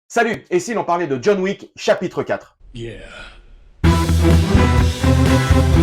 Salut, et si l'on parlait de John Wick, chapitre 4. Yeah.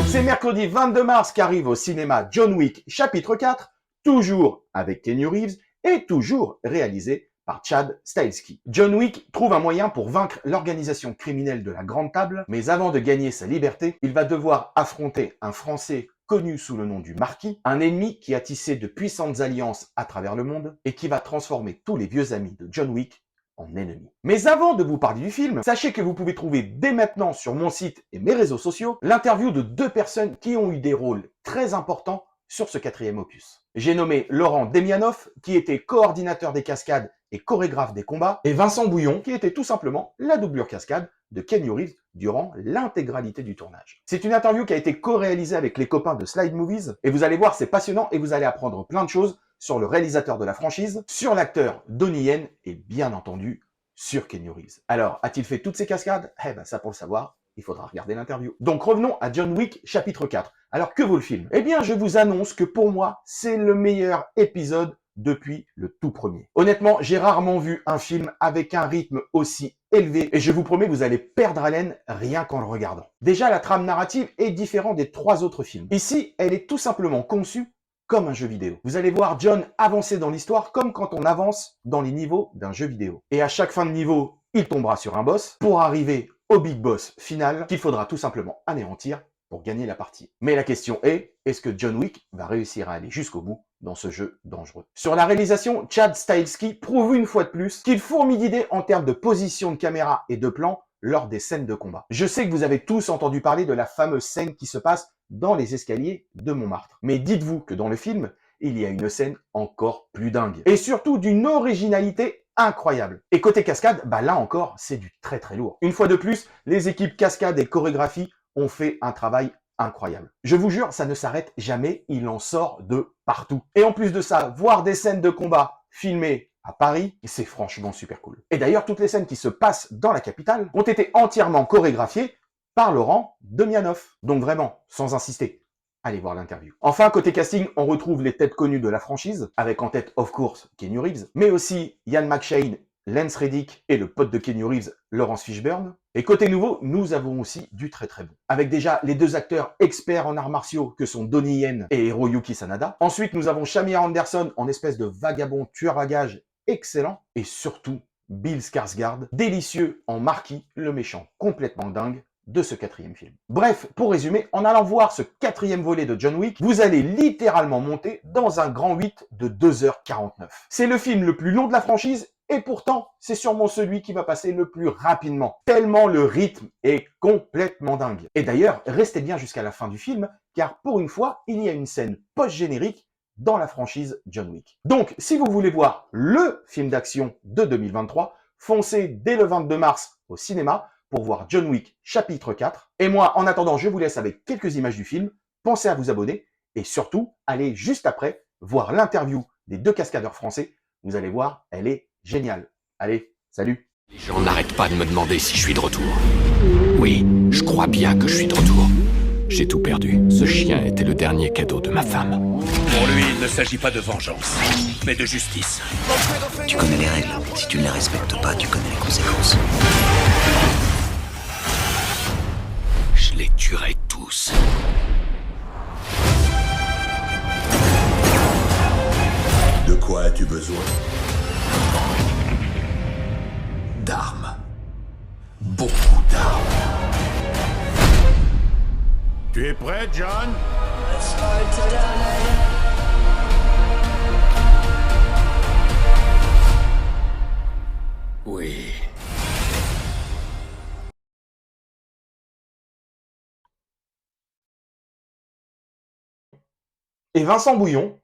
C'est mercredi 22 mars qu'arrive au cinéma John Wick, chapitre 4, toujours avec Keanu Reeves et toujours réalisé par Chad Stahelski. John Wick trouve un moyen pour vaincre l'organisation criminelle de la Grande Table, mais avant de gagner sa liberté, il va devoir affronter un Français connu sous le nom du Marquis, un ennemi qui a tissé de puissantes alliances à travers le monde et qui va transformer tous les vieux amis de John Wick en ennemis. Mais avant de vous parler du film, sachez que vous pouvez trouver dès maintenant sur mon site et mes réseaux sociaux l'interview de deux personnes qui ont eu des rôles très importants sur ce quatrième opus. J'ai nommé Laurent Demianoff, qui était coordinateur des cascades et chorégraphe des combats, et Vincent Bouillon, qui était tout simplement la doublure cascade de Keanu Reeves durant l'intégralité du tournage. C'est une interview qui a été co-réalisée avec les copains de Slide Movies, et vous allez voir, c'est passionnant et vous allez apprendre plein de choses sur le réalisateur de la franchise, sur l'acteur Donnie Yen et bien entendu sur Keanu Reeves. Alors, a-t-il fait toutes ces cascades? Eh ben ça pour le savoir, il faudra regarder l'interview. Donc revenons à John Wick chapitre 4. Alors que vaut le film? Eh bien je vous annonce que pour moi, c'est le meilleur épisode depuis le tout premier. Honnêtement, j'ai rarement vu un film avec un rythme aussi élevé et je vous promets que vous allez perdre haleine rien qu'en le regardant. Déjà, la trame narrative est différente des trois autres films. Ici, elle est tout simplement conçue comme un jeu vidéo. Vous allez voir John avancer dans l'histoire comme quand on avance dans les niveaux d'un jeu vidéo. Et à chaque fin de niveau, il tombera sur un boss pour arriver au big boss final qu'il faudra tout simplement anéantir pour gagner la partie. Mais la question est-ce que John Wick va réussir à aller jusqu'au bout dans ce jeu dangereux? Sur la réalisation, Chad Stahelski prouve une fois de plus qu'il fourmille d'idées en termes de position de caméra et de plan lors des scènes de combat. Je sais que vous avez tous entendu parler de la fameuse scène qui se passe dans les escaliers de Montmartre. Mais dites-vous que dans le film, il y a une scène encore plus dingue. Et surtout d'une originalité incroyable. Et côté cascade, bah là encore, c'est du très très lourd. Une fois de plus, les équipes cascade et chorégraphie ont fait un travail incroyable. Je vous jure, ça ne s'arrête jamais, il en sort de partout. Et en plus de ça, voir des scènes de combat filmées à Paris, c'est franchement super cool. Et d'ailleurs, toutes les scènes qui se passent dans la capitale ont été entièrement chorégraphiées par Laurent Demianoff. Donc vraiment, sans insister, allez voir l'interview. Enfin, côté casting, on retrouve les têtes connues de la franchise, avec en tête, of course, Keanu Reeves, mais aussi Ian McShane, Lance Reddick et le pote de Keanu Reeves, Laurence Fishburne. Et côté nouveau, nous avons aussi du très très bon. Avec déjà les deux acteurs experts en arts martiaux que sont Donnie Yen et Hiroyuki Sanada. Ensuite, nous avons Shamir Anderson en espèce de vagabond tueur à gages excellent. Et surtout, Bill Skarsgård, délicieux en Marquis, le méchant complètement dingue de ce quatrième film. Bref, pour résumer, en allant voir ce quatrième volet de John Wick, vous allez littéralement monter dans un grand 8 de 2h49. C'est le film le plus long de la franchise et pourtant, c'est sûrement celui qui va passer le plus rapidement, tellement le rythme est complètement dingue. Et d'ailleurs, restez bien jusqu'à la fin du film, car pour une fois, il y a une scène post-générique dans la franchise John Wick. Donc, si vous voulez voir le film d'action de 2023, foncez dès le 22 mars au cinéma pour voir John Wick chapitre 4. Et moi, en attendant, je vous laisse avec quelques images du film. Pensez à vous abonner et surtout, allez juste après voir l'interview des deux cascadeurs français. Vous allez voir, elle est géniale. Allez, salut! Les gens n'arrêtent pas de me demander si je suis de retour. Oui, je crois bien que je suis de retour. J'ai tout perdu. Ce chien était le dernier cadeau de ma femme. Pour lui, il ne s'agit pas de vengeance, mais de justice. Tu connais les règles. Si tu ne les respectes pas, tu connais les conséquences. Je les tuerai tous. De quoi as-tu besoin? D'armes. Beaucoup d'armes. Tu es prêt, John? Oui. Et Vincent Bouillon